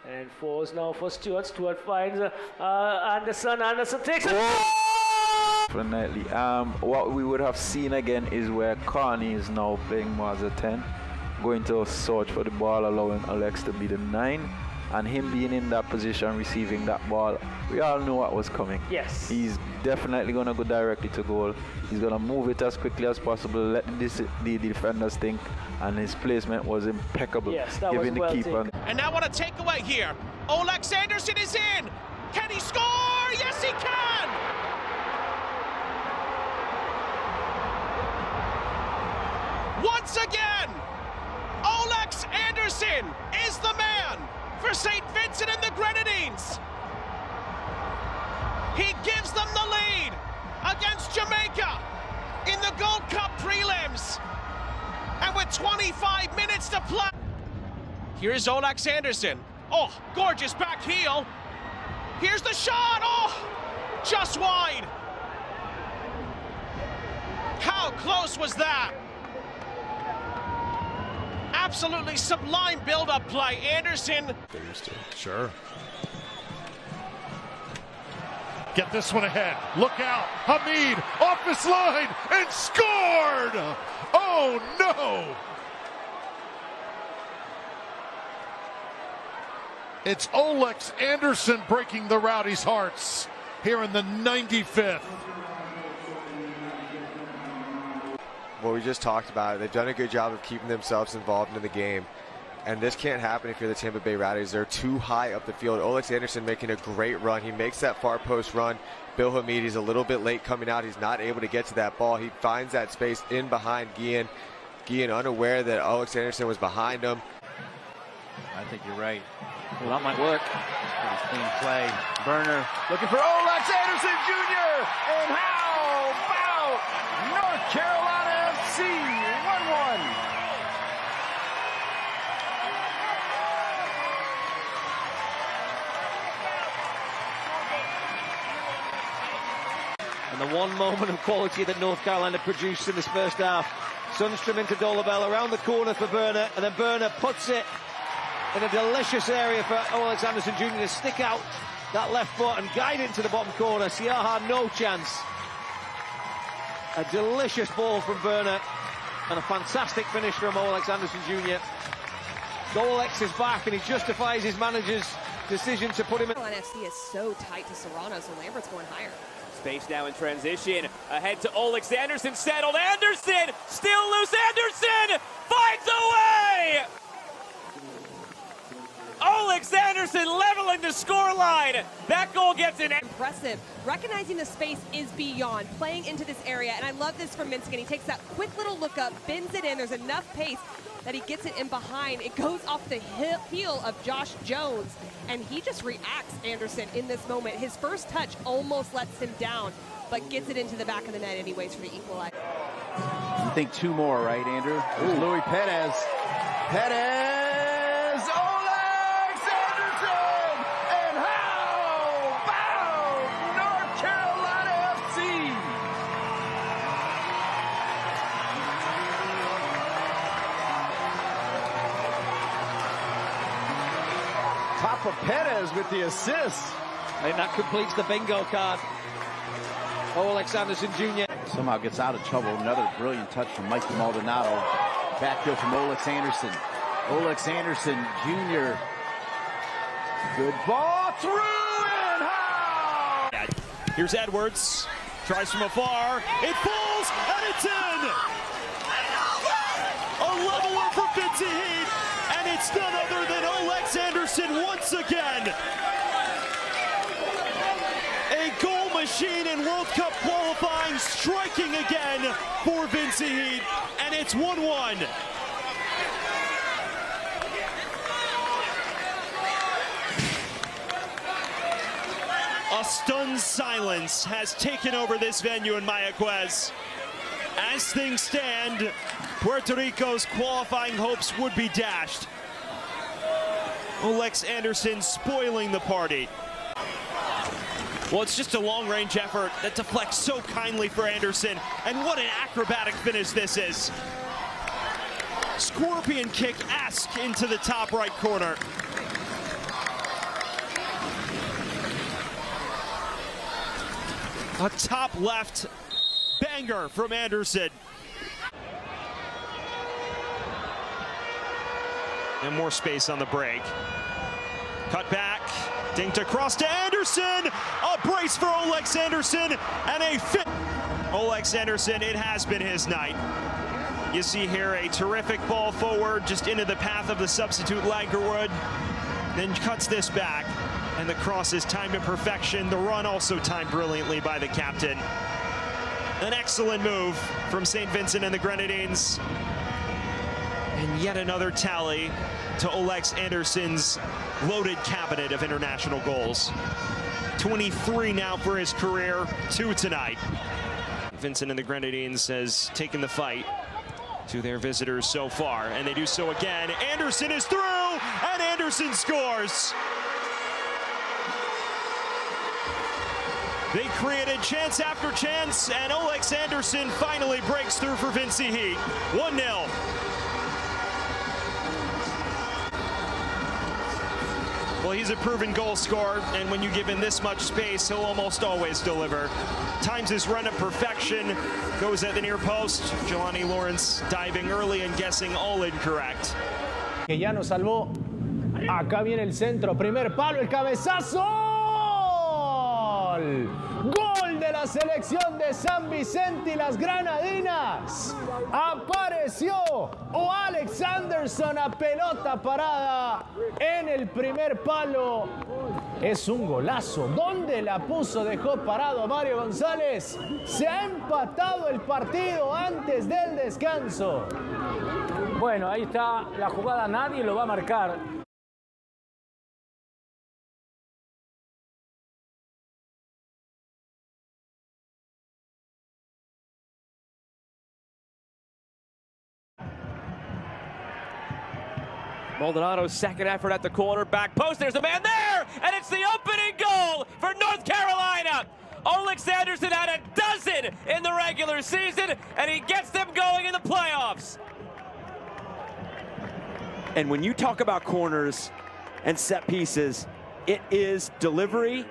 And force now for Stewart. Stewart finds Anderson. Anderson takes it. Definitely. What we would have seen again is where Carney is now playing more as a 10, going to search for the ball, allowing Oalex to be the 9, and him being in that position, receiving that ball. We all know what was coming. Yes. He's definitely going to go directly to goal. He's going to move it as quickly as possible, let the defenders think, and his placement was impeccable. Yes, that giving was well the keeper. And now what a takeaway here. Oalex Anderson is in. Can he score? Yes, he can. Once again, Oalex Anderson is the man for St. Vincent and the Grenadines. He gives them the lead against Jamaica in the Gold Cup prelims. And with 25 minutes to play, here's Oalex Anderson. Oh, gorgeous back heel. Here's the shot. Oh, just wide. How close was that? Absolutely sublime build-up play. Anderson. Sure. Get this one ahead. Look out. Hamid off his line and scored. Oh, no. It's Oalex Anderson breaking the Rowdies' hearts here in the 95th. What we just talked about, they've done a good job of keeping themselves involved in the game. And this can't happen if you're the Tampa Bay Rowdies. They're too high up the field. Oalex Anderson making a great run. He makes that far post run. Bill Hamid, he's a little bit late coming out. He's not able to get to that ball. He finds that space in behind Guillen. Guillen unaware that Oalex Anderson was behind him. I think you're right. Well, that might work. Pretty clean play. Burner looking for Oalex Anderson Jr. And how about North Carolina FC 1-1. And the one moment of quality that North Carolina produced in this first half. Sundstrom into Dolabella, around the corner for Burner, and then Burner puts it in a delicious area for Oalex Anderson Jr. to stick out that left foot and guide it into the bottom corner. Siaha, no chance. A delicious ball from Burner and a fantastic finish from Oalex Anderson Jr. Oalex is back and he justifies his manager's decision to put him in. FC is so tight to Serrano, so Lambert's going higher. Space now in transition. Ahead to Oalex Anderson, settled. Anderson, still loose. Anderson finds a way! Oalex Anderson leveling the scoreline. That goal gets an... Impressive. Recognizing the space is beyond, playing into this area, and I love this from Minskin. He takes that quick little look up, bends it in. There's enough pace that he gets it in behind. It goes off the heel of Josh Jones, and he just reacts, Anderson, in this moment. His first touch almost lets him down, but gets it into the back of the net anyways for the equalizer. You think two more, right, Andrew? There's Louis Perez. Perez! Oalex Anderson! And how about North Carolina FC? Papa Perez with the assist. And that completes the bingo card. Oalex Anderson Jr. somehow gets out of trouble. Another brilliant touch from Mikey Maldonado. Backfield from Oalex Anderson. Oalex Anderson Jr. Good ball through and how? Here's Edwards. Tries from afar. It falls and it's in. A leveler for Vincent Heat. And it's none other than Oalex Anderson once again. A goal machine in World Cup qualifying, striking again for Vincent Heat, and it's 1-1. A stunned silence has taken over this venue in Mayaguez. As things stand, Puerto Rico's qualifying hopes would be dashed. Oalex Anderson spoiling the party. Well, it's just a long-range effort that deflects so kindly for Anderson, and what an acrobatic finish this is. Scorpion kick-esque into the top right corner. A top left banger from Anderson. And more space on the break. Cut back, dinked across to Anderson. A brace for Oalex Anderson and a fit. Oalex Anderson, it has been his night. You see here a terrific ball forward, just into the path of the substitute Langerwood. Then cuts this back, and the cross is timed to perfection. The run also timed brilliantly by the captain. An excellent move from St. Vincent and the Grenadines. And yet another tally to Oalex Anderson's loaded cabinet of international goals. 23 now for his career, 2 tonight. Vincent and the Grenadines has taken the fight to their visitors so far, and they do so again. Anderson is through, and Anderson scores. They created chance after chance, and Oalex Anderson finally breaks through for Vincy Heat. 1-0. Well, he's a proven goal scorer, and when you give him this much space, he'll almost always deliver. Times his run of perfection, goes at the near post. Jelani Lawrence diving early and guessing all incorrect. Que ya nos salvó. Acá viene el centro, primer palo, el cabezazo. Gol de la selección de San Vicente y las Granadinas. Apareció Oalex Anderson a pelota parada en el primer palo. Es un golazo. ¿Dónde la puso? Dejó parado Mario González. Se ha empatado el partido antes del descanso. Bueno, ahí está la jugada, nadie lo va a marcar. Maldonado's second effort at the corner, back post, there's a man there, and it's the opening goal for North Carolina. Oalex Anderson had a dozen in the regular season, and he gets them going in the playoffs. And when you talk about corners and set pieces, it is delivery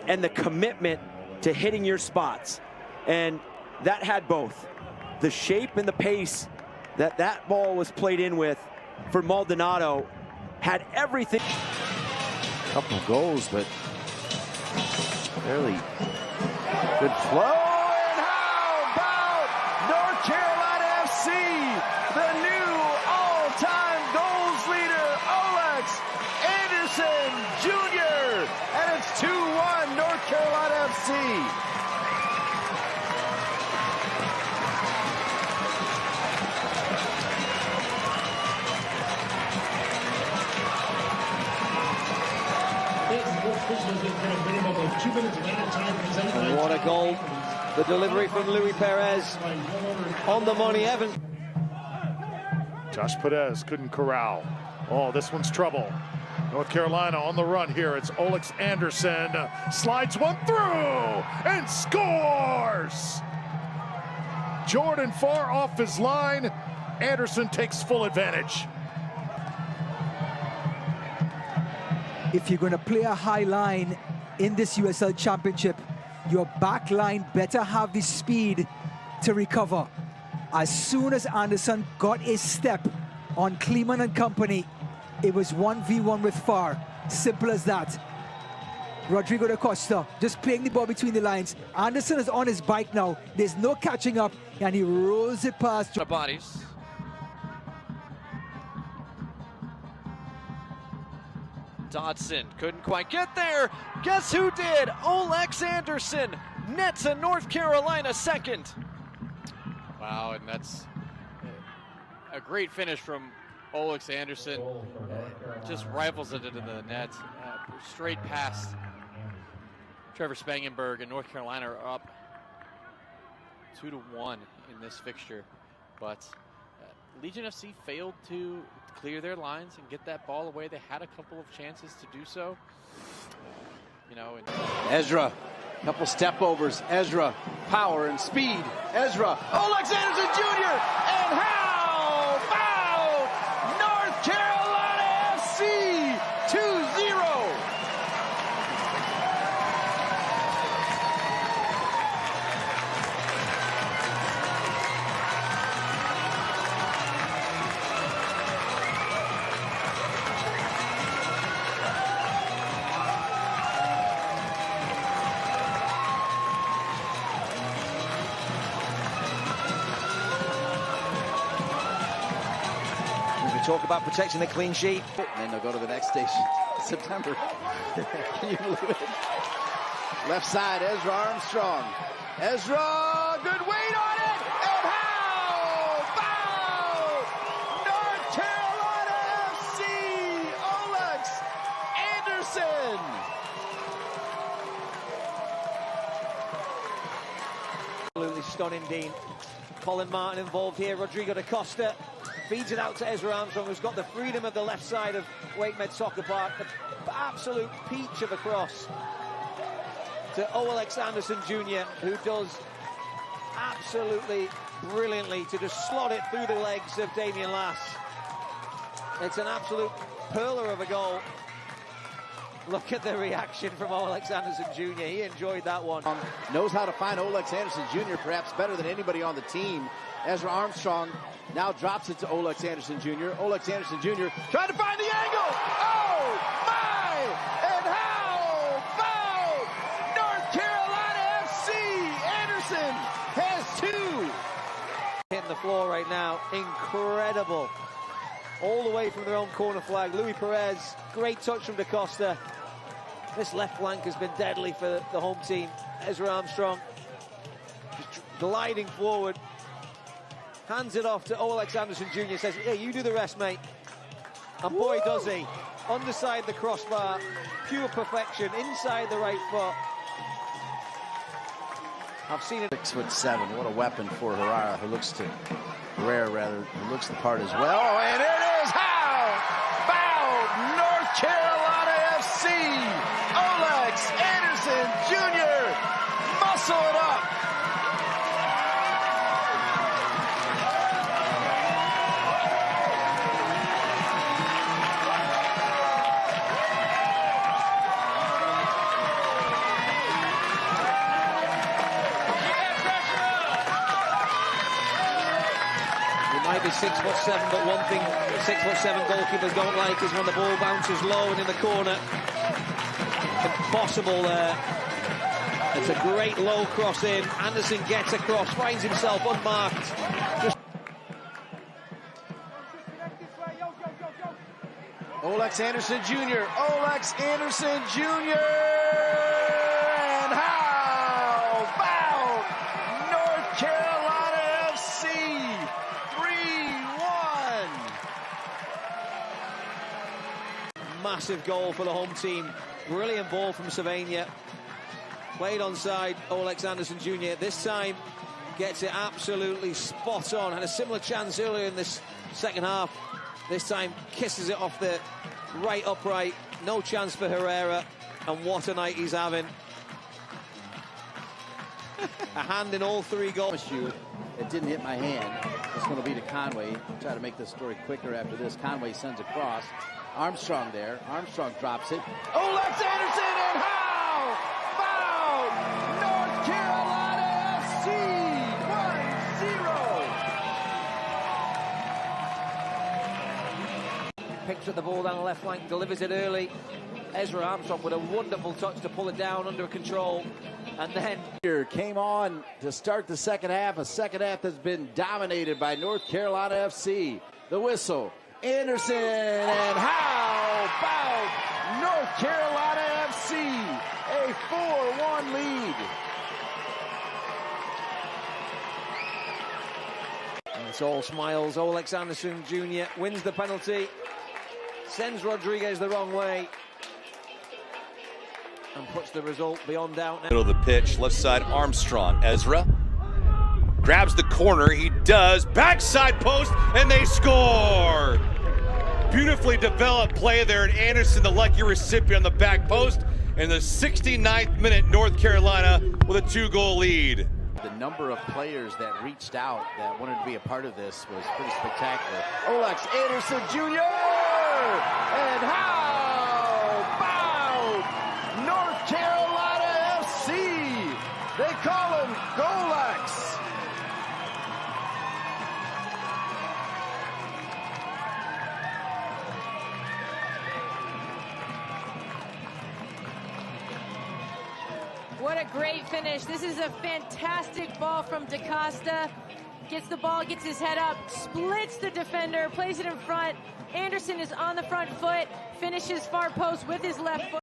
and the commitment to hitting your spots. And that had both. The shape and the pace that ball was played in with for Maldonado had everything. Couple of goals, but fairly good flow. And how about North Carolina FC, the new all-time goals leader, Oalex Anderson Jr. And it's 2-1 North Carolina FC. And what a goal. The delivery from Luis Perez on the money. Evan. Josh Perez couldn't corral. Oh, this one's trouble. North Carolina on the run here. It's Oalex Anderson. Slides one through and scores! Jordan far off his line. Anderson takes full advantage. If you're going to play a high line in this USL Championship, your back line better have the speed to recover. As soon as Anderson got his step on Kleeman and company, it was 1v1 with Farr. Simple as that. Rodrigo da Costa just playing the ball between the lines. Anderson is on his bike now. There's no catching up, and he rolls it past. Bodies. Dodson couldn't quite get there. Guess who did? Oalex Anderson nets a North Carolina second. Wow, and that's a great finish from Oalex Anderson. Just rifles it into the net. Straight past Trevor Spangenberg, and North Carolina are up 2-1 in this fixture. But Legion FC failed to clear their lines and get that ball away. They had a couple of chances to do so. You know, and Ezra, couple step overs. Ezra, power and speed. Ezra, Oalex Anderson Jr. And how about North Carolina FC 2-0? talk about protecting the clean sheet. And then they'll go to the next station, September. Can you believe it? Left side, Ezra Armstrong. Ezra, good weight on it, and how about North Carolina FC, Oalex Anderson. Absolutely stunning, Dean. Colin Martin involved here. Rodrigo da Costa feeds it out to Ezra Armstrong, who's got the freedom of the left side of Wakemed Soccer Park. The absolute peach of a cross to Oalex Anderson Jr., who does absolutely brilliantly to just slot it through the legs of Damien Lass. It's an absolute perler of a goal. Look at the reaction from Oalex Anderson Jr. He enjoyed that one. Knows how to find Oalex Anderson Jr. perhaps better than anybody on the team. Ezra Armstrong now drops it to Oalex Anderson Jr. Oalex Anderson Jr. trying to find the angle. Oh, my! And how about North Carolina FC? Anderson has two. Hitting the floor right now. Incredible. All the way from their own corner flag. Luis Perez, great touch from da Costa. This left flank has been deadly for the home team. Ezra Armstrong just gliding forward. Hands it off to Oalex Anderson Jr. Says, hey, you do the rest, mate. And boy, does he. Underside the crossbar. Pure perfection. Inside the right foot. I've seen it. 6'7". What a weapon for Herrera, who looks to who looks the part as well. Oh, and it is how about North Carolina FC. Oalex Anderson Jr. muscle it up. Might be 6'7", but one thing 6'7" goalkeepers don't like is when the ball bounces low and in the corner. Impossible there. It's a great low cross in. Anderson gets across, finds himself unmarked. Oalex Anderson Jr. Oalex Anderson Jr. And how about North Carolina FC? 3-1. Massive goal for the home team. Brilliant ball from Savania. Played onside Oalex Anderson Jr. This time gets it absolutely spot on. Had a similar chance earlier in this second half. This time kisses it off the right upright. No chance for Herrera. And what a night he's having. A hand in all three goals. It didn't hit my hand. It's going to be to Conway. Try to make this story quicker after this. Conway sends across. Armstrong there. Armstrong drops it. Oalex Anderson, and how about North Carolina FC? 1-0. Picks up the ball down the left flank, delivers it early. Ezra Armstrong with a wonderful touch to pull it down under control. And then here came on to start the second half. A second half that's been dominated by North Carolina FC. The whistle. Anderson, and how about North Carolina FC? A 4-1 lead. And it's all smiles. Oalex Anderson Jr. wins the penalty. Sends Rodriguez the wrong way. And puts the result beyond doubt now. Middle of the pitch, left side Armstrong. Ezra grabs the corner, he does. Backside post, and they score! Beautifully developed play there, and Anderson, the lucky recipient on the back post. In the 69th minute, North Carolina with a 2-goal lead. The number of players that reached out that wanted to be a part of this was pretty spectacular. Oalex Anderson Jr. And how about North Carolina FC? They call him Goalex. What a great finish. This is a fantastic ball from da Costa. gets the ball, gets his head up, splits the defender, plays it in front. Anderson is on the front foot, finishes far post with his left foot.